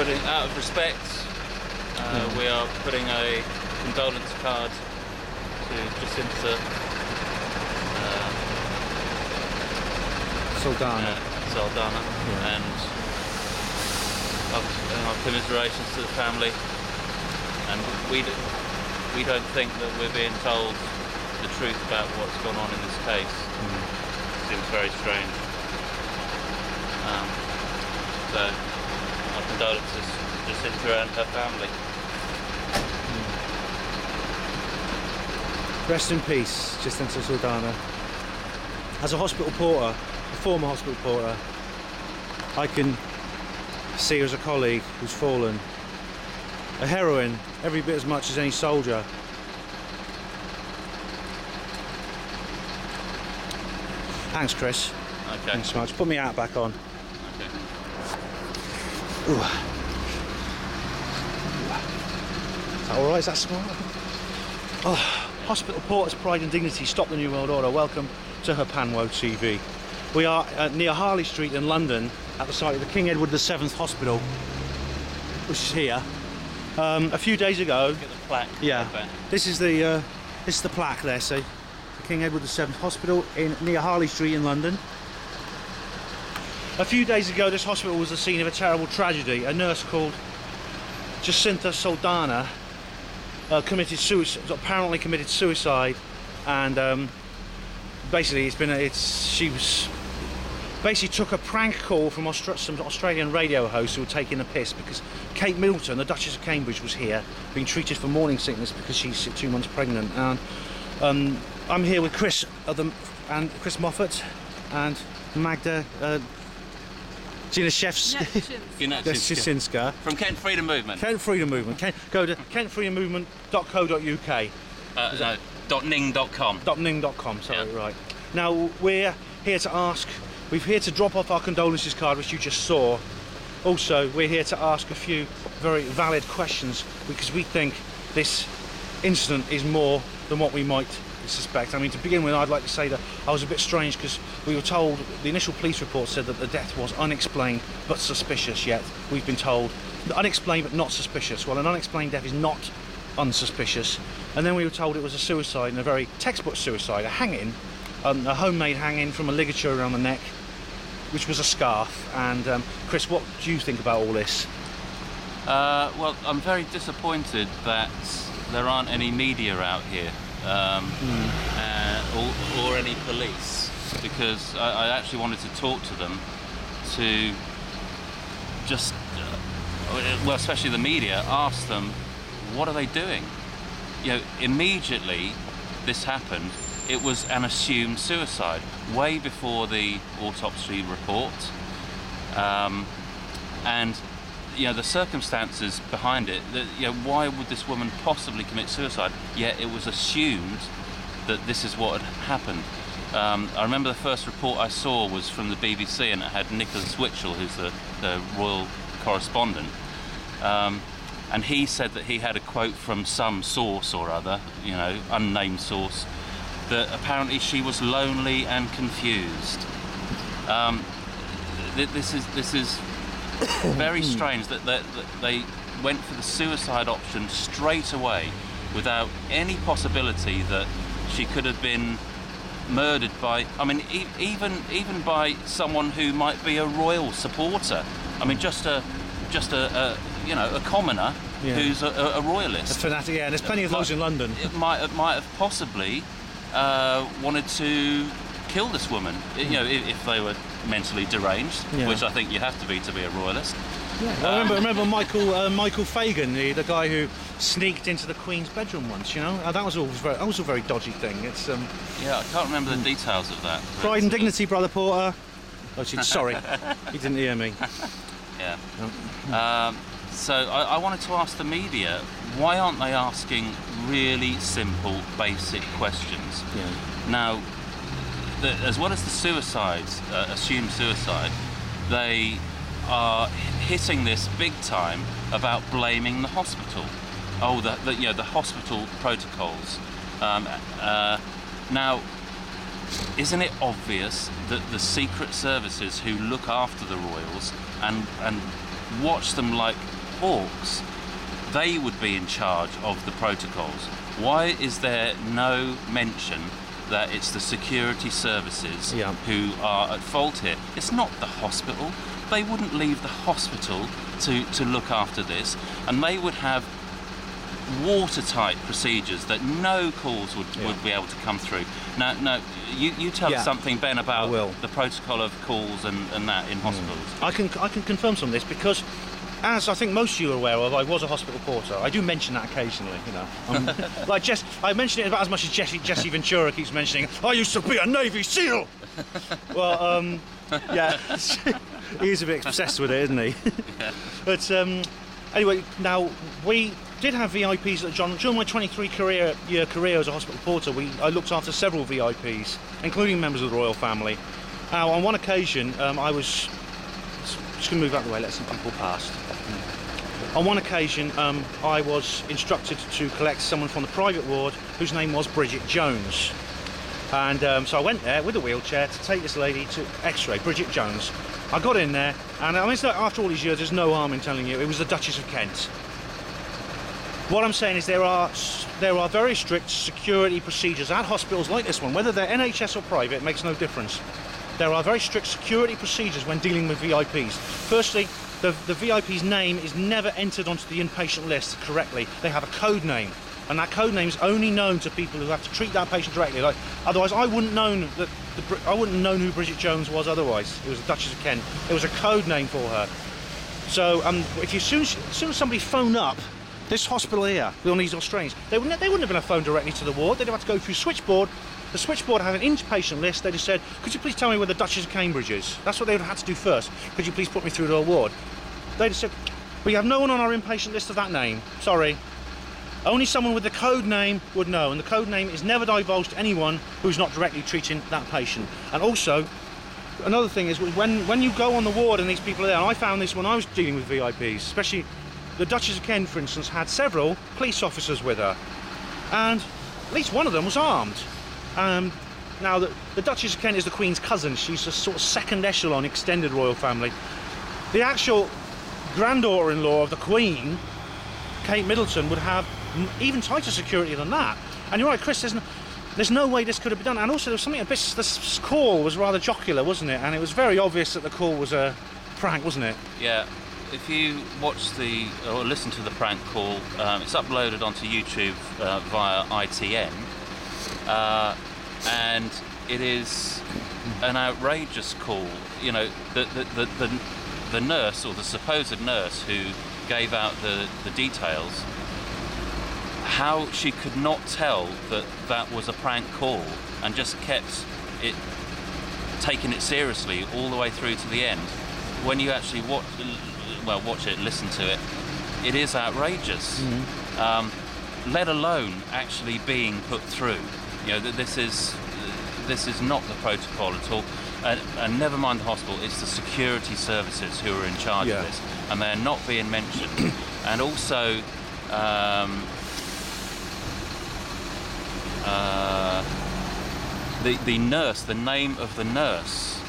putting, out of respect, we are putting a condolence card to Jacintha Saldanha, and our commiserations to the family. And we don't think that we're being told the truth about what's gone on in this case. Seems very strange. So our condolences to Jacintha and her family. Rest in peace, Jacintha Saldanha. As a hospital porter, a former hospital porter, I can see her as a colleague who's fallen. A heroine, every bit as much as any soldier. Thanks, Chris. Okay. Thanks so much. Put me out back on. Okay. Ooh. Is that alright? Is that smart? Oh. Hospital Porter's Pride and Dignity, Stop the New World Order. Welcome to HPANWO TV. We are near Harley Street in London at the site of the King Edward VII Hospital, which is here. A few days ago, Get the plaque. yeah, this is the plaque there. See, the King Edward VII Hospital near Harley Street in London. A few days ago, this hospital was the scene of a terrible tragedy. A nurse called Jacintha Saldanha apparently committed suicide, and basically she took a prank call from some Australian radio hosts who were taking a piss because Kate Middleton, the Duchess of Cambridge, was here being treated for morning sickness because she's 2 months pregnant. And I'm here with Chris and Chris Moffat and Magda Jacintha from Kent Freedom Movement. Kent Freedom Movement. Go to kentfreedommovement.co.uk. No, .ning.com. .ning.com. Sorry, Yeah. right. Now we're here to drop off our condolences card, which you just saw. Also, we're here to ask a few very valid questions because we think this incident is more than what we might suspect. I mean, to begin with, I'd like to say that I was a bit strange because we were told, the initial police report said that the death was unexplained but suspicious, yet we've been told unexplained but not suspicious. Well, an unexplained death is not unsuspicious. And then we were told it was a suicide, and a very textbook suicide, a hanging, a homemade hanging from a ligature around the neck, which was a scarf. And Chris, what do you think about all this? Well, I'm very disappointed that there aren't any media out here. Or any police, because I actually wanted to talk to them to just, well, especially the media, ask them, what are they doing? You know, immediately this happened, it was an assumed suicide, way before the autopsy report, and you know, the circumstances behind it, you know, why would this woman possibly commit suicide? Yet it was assumed that this is what had happened. I remember the first report I saw was from the BBC, and it had Nicholas Witchell, who's the royal correspondent, and he said that he had a quote from some source or other, you know, unnamed source, that apparently she was lonely and confused. This is very strange that they went for the suicide option straight away without any possibility that she could have been murdered by, I mean, even by someone who might be a royal supporter. I mean, just a you know, a commoner, yeah, who's a royalist. A fanatic, yeah, and there's plenty of those in London. It might have possibly wanted to kill this woman, you know, if they were mentally deranged, yeah, which I think you have to be a royalist. Yeah. I remember Michael Fagan, the guy who sneaked into the Queen's bedroom once. You know, that was a very dodgy thing. It's yeah, I can't remember the details of that. Pride and Dignity, Brother Porter. Oh, sorry, he didn't hear me. Yeah. So I wanted to ask the media, why aren't they asking really simple, basic questions? Yeah. Now, as well as the suicides, assumed suicide, they are hitting this big time about blaming the hospital. Oh, you know, the hospital protocols. Now, isn't it obvious that the secret services who look after the royals and watch them like Hawks, they would be in charge of the protocols. Why is there no mention that it's the security services who are at fault here? It's not the hospital. They wouldn't leave the hospital to look after this, and they would have watertight procedures that no calls would be able to come through. Now, you tell us something, Ben, about the protocol of calls and that in hospitals. I can confirm some of this because, as I think most of you are aware of, I was a hospital porter. I do mention that occasionally, you know. I mention it about as much as Jesse Ventura keeps mentioning, I used to be a Navy SEAL! Well, yeah, he's a bit obsessed with it, isn't he? But anyway, now, we did have VIPs at John. During my 23-year career as a hospital porter, I looked after several VIPs, including members of the royal family. Now, on one occasion, I was... Just going to move out of the way, let some people past. On one occasion, I was instructed to collect someone from the private ward whose name was Bridget Jones. And so I went there with a wheelchair to take this lady to X-ray, Bridget Jones. I got in there, and I mean, after all these years, there's no harm in telling you, it was the Duchess of Kent. What I'm saying is there are very strict security procedures at hospitals like this one, whether they're NHS or private, it makes no difference. There are very strict security procedures when dealing with VIPs. Firstly, the VIP's name is never entered onto the inpatient list correctly. They have a code name, and that code name is only known to people who have to treat that patient directly. Like, otherwise, I wouldn't known who Bridget Jones was. Otherwise, it was the Duchess of Kent. It was a code name for her. So, if as soon as somebody phoned up this hospital here with all these Australians, they wouldn't have been a phone directly to the ward. They'd have to go through switchboard. The switchboard had an inpatient list. They just said, could you please tell me where the Duchess of Cambridge is? That's what they would have had to do first. Could you please put me through to a ward? They just said, we have no one on our inpatient list of that name. Sorry. Only someone with the code name would know, and the code name is never divulged to anyone who's not directly treating that patient. And also, another thing is when you go on the ward and these people are there, and I found this when I was dealing with VIPs, especially the Duchess of Kent, for instance, had several police officers with her, and at least one of them was armed. Now, the Duchess of Kent is the Queen's cousin. She's a sort of second echelon extended royal family. The actual granddaughter-in-law of the Queen, Kate Middleton, would have even tighter security than that. And you're right, Chris, there's no way this could have been done. And also, there was something this call was rather jocular, wasn't it? And it was very obvious that the call was a prank, wasn't it? Yeah. If you watch or listen to the prank call, it's uploaded onto YouTube via ITN. And it is an outrageous call. You know, the nurse, or the supposed nurse who gave out the details, how she could not tell that was a prank call and just kept taking it seriously all the way through to the end. When you actually watch it, listen to it, it is outrageous. Let alone actually being put through. You know, this is not the protocol at all, and never mind the hospital. It's the security services who are in charge of this, and they're not being mentioned. And also, the nurse, the name of the nurse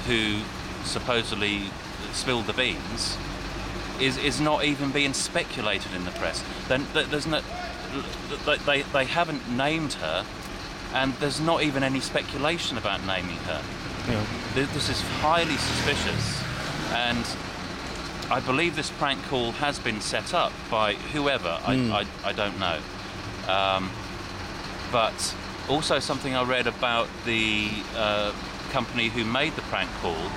who supposedly spilled the beans, is not even being speculated in the press. Then there's no. They haven't named her, and there's not even any speculation about naming her. Yeah. This is highly suspicious, and I believe this prank call has been set up by whoever. I don't know. But also something I read about the company who made the prank call,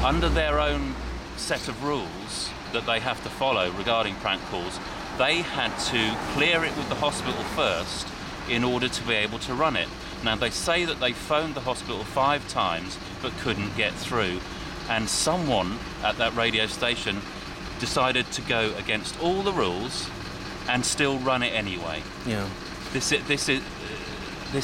under their own set of rules that they have to follow regarding prank calls, they had to clear it with the hospital first in order to be able to run it. Now, they say that they phoned the hospital 5 times but couldn't get through, and someone at that radio station decided to go against all the rules and still run it anyway. Yeah. This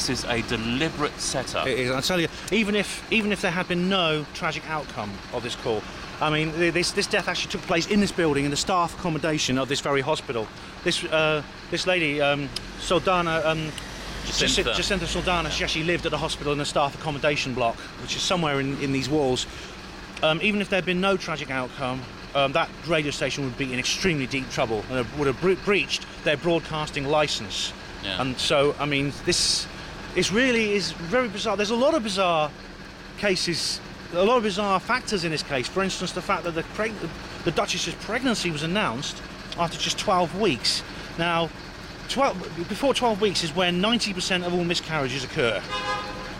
is a deliberate setup. It is. I tell you, even if there had been no tragic outcome of this call, I mean, this death actually took place in this building, in the staff accommodation of this very hospital. This lady, Saldanha, Jacintha Saldanha, she actually lived at the hospital in the staff accommodation block, which is somewhere in these walls. Even if there had been no tragic outcome, that radio station would be in extremely deep trouble and would have breached their broadcasting license. Yeah. And so, I mean, this really is very bizarre. There's a lot of bizarre cases, a lot of bizarre factors in this case. For instance, the fact that the Duchess's pregnancy was announced after just 12 weeks. Now, before 12 weeks is when 90% of all miscarriages occur.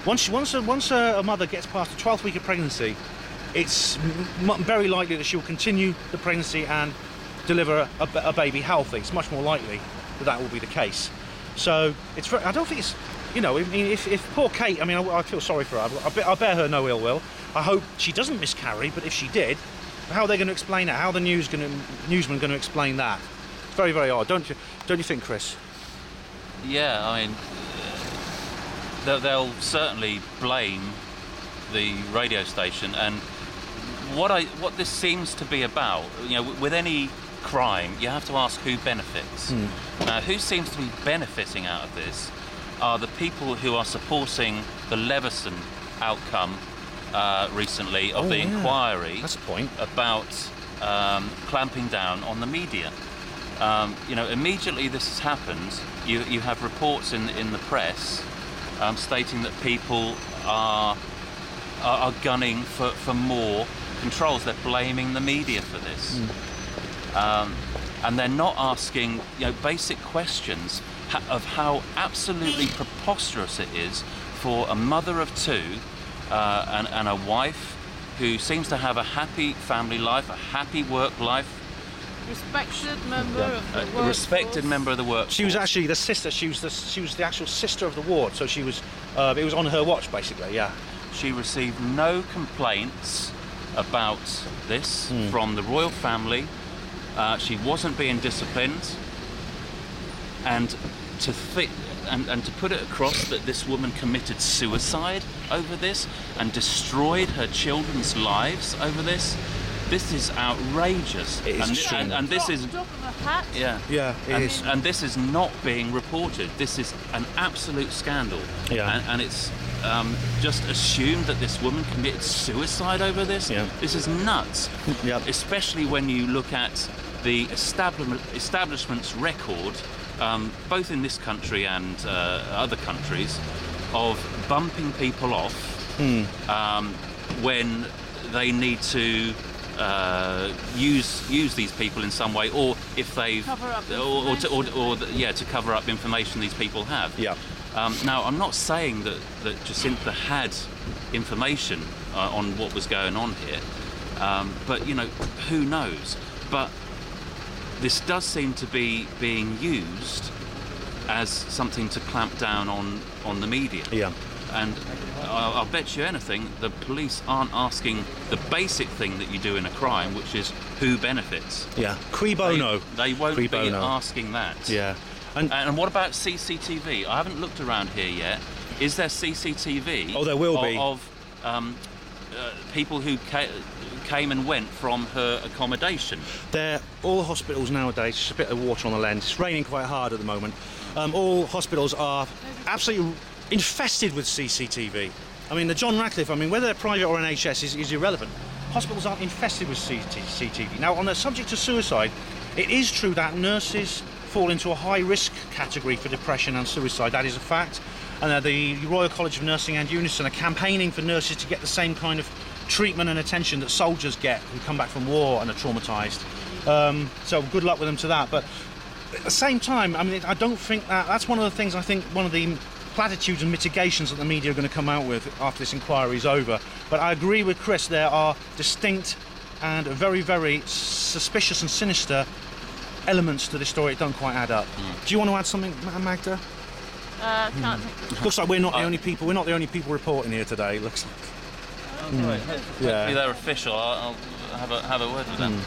Once a mother gets past the 12th week of pregnancy, it's very likely that she'll continue the pregnancy and deliver a baby healthy. It's much more likely that will be the case. So I don't think it's, I mean, if poor Kate, I mean, I feel sorry for her. I bear her no ill will. I hope she doesn't miscarry, but if she did, how are they going to explain that? How are the newsmen going to explain that? It's very, very odd, don't you think, Chris? Yeah, I mean, they'll certainly blame the radio station, and what this seems to be about, with any crime, you have to ask who benefits. Now, who seems to be benefiting out of this are the people who are supporting the Leveson outcome recently of the inquiry. That's a point. About clamping down on the media. Immediately this has happened, you have reports in the press stating that people are gunning for more controls. They're blaming the media for this. And they're not asking basic questions of how absolutely preposterous it is for a mother of two and a wife who seems to have a happy family life, a happy work life. Respected member of the workforce. Respected member of the workforce. She was actually the sister. She was the actual sister of the ward. So she was. It was on her watch, basically. Yeah. She received no complaints about this from the royal family. She wasn't being disciplined, and to put it across that this woman committed suicide over this and destroyed her children's lives over this. This is outrageous. It is and this is drop of a hat. Yeah, it is. And this is not being reported. This is an absolute scandal. Yeah. And it's just assumed that this woman committed suicide over this. Yeah. This is nuts. Yeah. Especially when you look at the establishment's record, both in this country and other countries, of bumping people off when they need to use these people in some way, or if they've to cover up information these people have. Yeah. Now, I'm not saying that Jacintha had information on what was going on here, but who knows? But this does seem to be being used as something to clamp down on the media. Yeah. And I'll bet you anything, the police aren't asking the basic thing that you do in a crime, which is who benefits. Yeah. Cui bono. They won't Cui be bono. asking that. Yeah. And what about CCTV? I haven't looked around here yet. Is there CCTV? Oh, there will be. Of people who came and went from her accommodation? All hospitals nowadays, just a bit of water on the lens. It's raining quite hard at the moment. All hospitals are absolutely infested with CCTV. I mean, the John Radcliffe, whether they're private or NHS is irrelevant. Hospitals are infested with CCTV. Now, on the subject of suicide, it is true that nurses fall into a high-risk category for depression and suicide. That is a fact. And the Royal College of Nursing and Unison are campaigning for nurses to get the same kind of treatment and attention that soldiers get who come back from war and are traumatised. So good luck with them to that. But at the same time, I don't think that's one of the things, I think one of the platitudes and mitigations that the media are going to come out with after this inquiry is over. But I agree with Chris, there are distinct and very, very suspicious and sinister elements to this story that don't quite add up. Do you want to add something, Magda? Can't think. Looks like we're not the only people. We're not the only people reporting here today. Looks like. Right. Hopefully they're official. I'll have a word with them.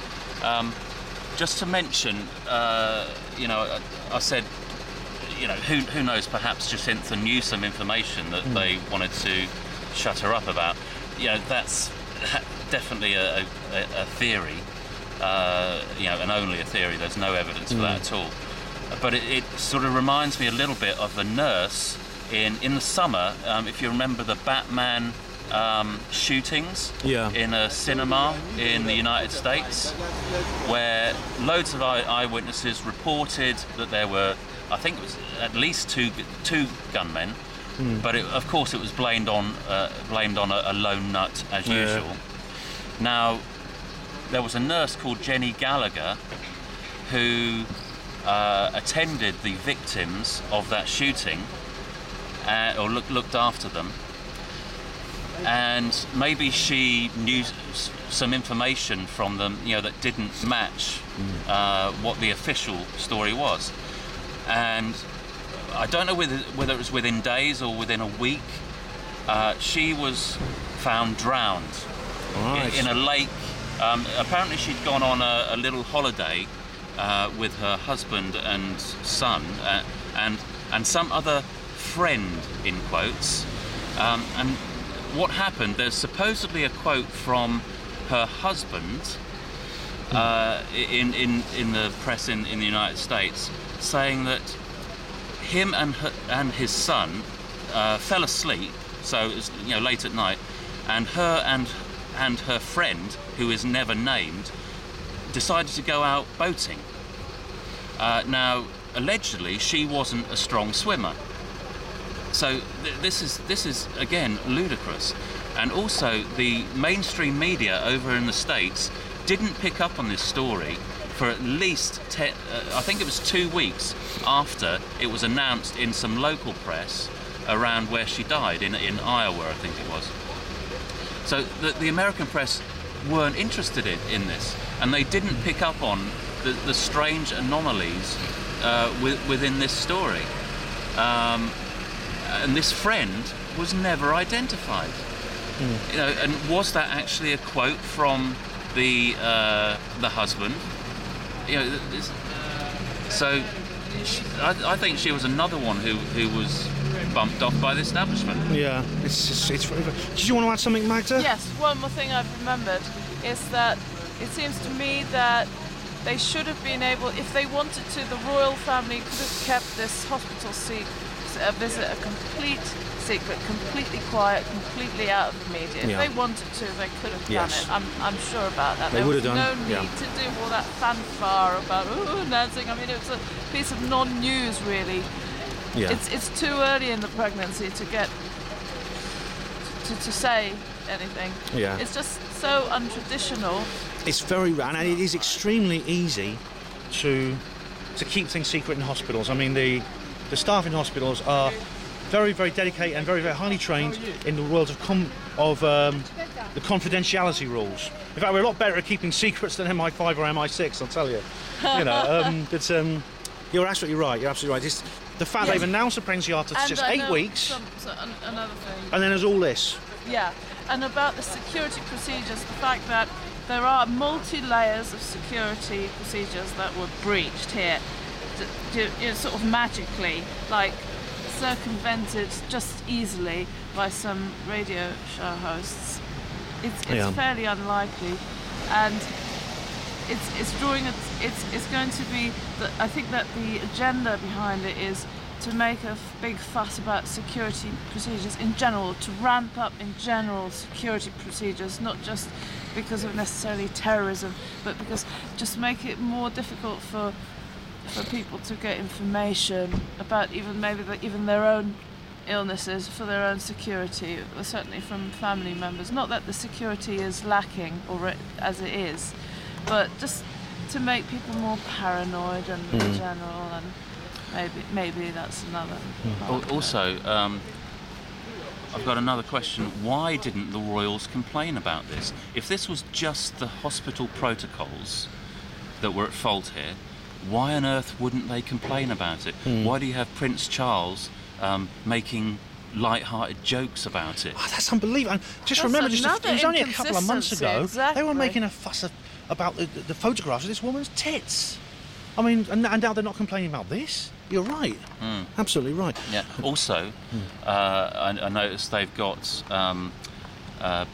Just to mention, I said, who knows? Perhaps Jacintha knew some information that they wanted to shut her up about. That's definitely a theory. And only a theory. There's no evidence for that at all. But it sort of reminds me a little bit of the nurse in the summer. If you remember the Batman shootings Yeah. in a cinema in the United States, where loads of eyewitnesses reported that there were, I think it was at least two gunmen, but of course it was blamed on a lone nut as usual. Now, there was a nurse called Jenny Gallagher who attended the victims of that shooting, or looked after them, and maybe she knew some information from them, that didn't match what the official story was. And I don't know whether it was within days or within a week, she was found drowned in a lake. Apparently she'd gone on a little holiday with her husband and son and some other friend, in quotes. And what happened, there's supposedly a quote from her husband in the press in the United States, saying that him and his son fell asleep, so it was late at night, and her friend, who is never named, decided to go out boating. Now, allegedly, she wasn't a strong swimmer. So this is again ludicrous, and also the mainstream media over in the States didn't pick up on this story for at least I think it was 2 weeks after it was announced in some local press around where she died in Iowa, I think it was. So the American press weren't interested in this, and they didn't pick up on the strange anomalies within this story. And this friend was never identified. And was that actually a quote from the husband? So I think she was another one who was bumped off by the establishment. Yeah, it's very. Did you want to add something, Magda? Yes, one more thing I've remembered is that it seems to me that they should have been able, if they wanted to, the royal family could have kept this hospital visit a complete secret, completely quiet, completely out of the media. If they wanted to, they could have done it. I'm sure about that. They would have done. There was no need to do all that fanfare about announcing. I mean, it was a piece of non-news, really. Yeah. It's too early in the pregnancy to get to say anything. Yeah. It's just so untraditional. It's very, and it is extremely easy to keep things secret in hospitals. I mean, the staff in hospitals are very, very dedicated and very, very highly trained in the world of the confidentiality rules. In fact, we're a lot better at keeping secrets than MI5 or MI6, I'll tell you. But you're absolutely right. You're absolutely right. It's the fact they've announced the pregnancy after just 8 weeks, another thing. and then there's all this. Yeah, and about the security procedures, the fact that there are multi-layers of security procedures that were breached here, sort of magically, like circumvented just easily by some radio show hosts. It's fairly unlikely, and it's going to be. I think that the agenda behind it is to make a big fuss about security procedures in general, to ramp up in general security procedures, not just because of necessarily terrorism, but because just make it more difficult for people to get information about even their own illnesses, for their own security, or certainly from family members. Not that the security is lacking, or as it is, but just to make people more paranoid and in general, and maybe that's another part. Also, I've got another question. Why didn't the royals complain about this? If this was just the hospital protocols that were at fault here, why on earth wouldn't they complain about it? Why do you have Prince Charles making light-hearted jokes about it? Oh, that's unbelievable. And just remember, it was only a couple of months ago, they were making a fuss about the photographs of this woman's tits. I mean, and now they're not complaining about this? You're right. Absolutely right. Yeah. Also, I noticed they've got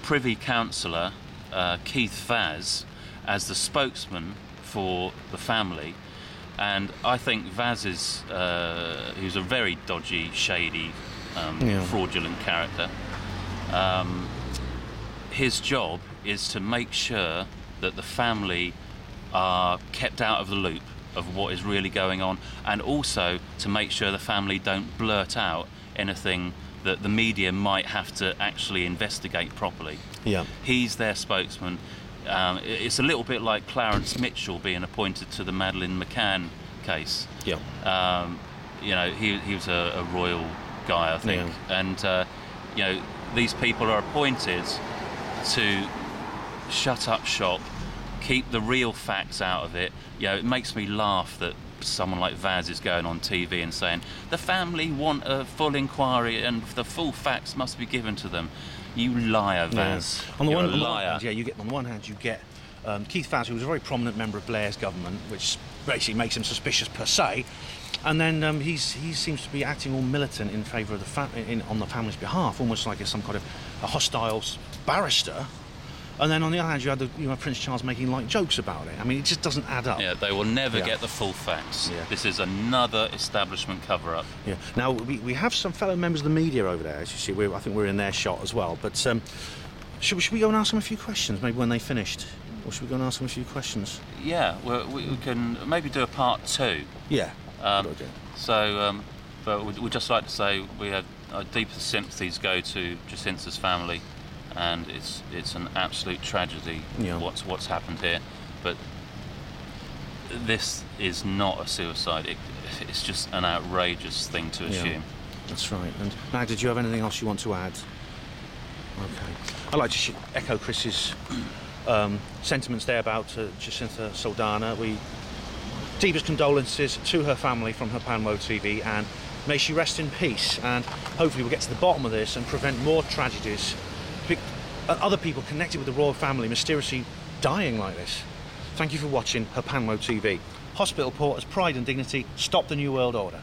Privy Councillor Keith Vaz as the spokesman for the family. And I think Vaz is, who's a very dodgy, shady, fraudulent character, his job is to make sure that the family are kept out of the loop of what is really going on, and also to make sure the family don't blurt out anything that the media might have to actually investigate properly. Yeah. He's their spokesman. It's a little bit like Clarence Mitchell being appointed to the Madeleine McCann case. Yeah. You know, he was a royal guy, I think, and you know, these people are appointed to shut up shop, keep the real facts out of it. You know, it makes me laugh that someone like Vaz is going on TV and saying the family want a full inquiry and the full facts must be given to them. You liar, Vaz. On the You're one a liar. hand, you get Keith Vaz, who was a very prominent member of Blair's government, which basically makes him suspicious per se. And then he seems to be acting all militant in favour of on the family's behalf, almost like some kind of a hostile barrister. And then on the other hand, you had Prince Charles making light jokes about it. I mean, it just doesn't add up. Yeah, they will never get the full facts. Yeah. This is another establishment cover-up. Yeah. Now we have some fellow members of the media over there, as you see. I think we're in their shot as well. But should we go and ask them a few questions? Maybe when they finished, or should we go and ask them a few questions? Yeah, we can maybe do a part 2. Yeah. But we'd just like to say we have our deepest sympathies go to Jacintha's family, and it's an absolute tragedy what's happened here. But this is not a suicide. It's just an outrageous thing to assume. That's right. And now, did you have anything else you want to add? Okay. I'd like to echo Chris's sentiments there about Jacintha Saldanha. Deepest condolences to her family from HPANWO TV, and may she rest in peace, and hopefully we'll get to the bottom of this and prevent more tragedies, other people connected with the royal family mysteriously dying like this. Thank you for watching HPANWO TV. Hospital Porters, pride and dignity, stop the New World Order.